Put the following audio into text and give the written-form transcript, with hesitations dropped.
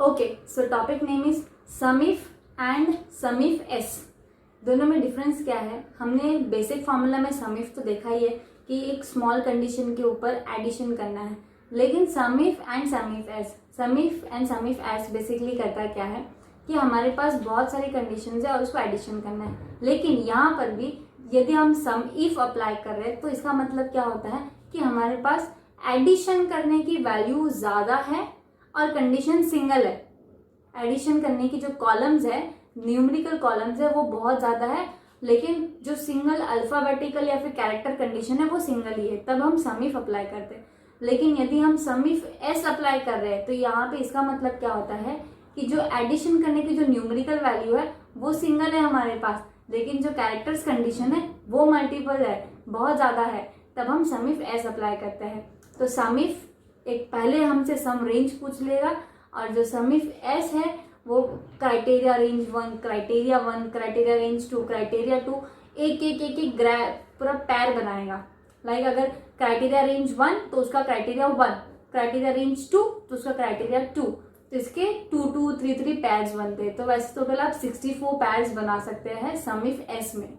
Okay, so topic name is some if and some if S. दोनों में difference क्या है? हमने बेसिक फॉर्मूला में सम इफ तो देखा ही है कि एक स्मॉल कंडीशन के ऊपर एडिशन करना है, लेकिन sum if and some if S, sum if and some if S basically करता क्या है कि हमारे पास बहुत सारी कंडीशंस है और उसको एडिशन करना है। लेकिन यहाँ पर भी यदि हम सम इफ अप्लाई कर रहे हैं तो इसका मतलब क्या होता है कि हमारे पास एडिशन करने की वैल्यू ज़्यादा है और कंडीशन सिंगल है। एडिशन करने की जो कॉलम्स है, न्यूमेरिकल कॉलम्स है, वो बहुत ज़्यादा है, लेकिन जो सिंगल अल्फाबेटिकल या फिर कैरेक्टर कंडीशन है वो सिंगल ही है, तब हम सम इफ अप्लाई करते हैं। लेकिन यदि हम सम इफ एस अप्लाई कर रहे हैं तो यहाँ पे इसका मतलब क्या होता है कि जो एडिशन करने की जो न्यूमेरिकल वैल्यू है वो सिंगल है हमारे पास, लेकिन जो कैरेक्टर्स कंडीशन है वो मल्टीपल है, बहुत ज़्यादा है, तब हम सम इफ एस अप्लाई करते हैं। तो सम इफ एक पहले हमसे सम रेंज पूछ लेगा और जो सम इफ एस है वो criteria range 1, criteria 1, criteria range 2, criteria 2, एक एक एक एक पूरा पैर बनाएगा। लाइक अगर क्राइटेरिया रेंज 1 तो उसका क्राइटेरिया 1, क्राइटेरिया रेंज 2 तो उसका क्राइटेरिया 2, तो इसके 2 2 3 3 पैर्स बनते हैं। तो वैसे तो पहले आप 64 पैर्स बना सकते हैं सम इफ एस में।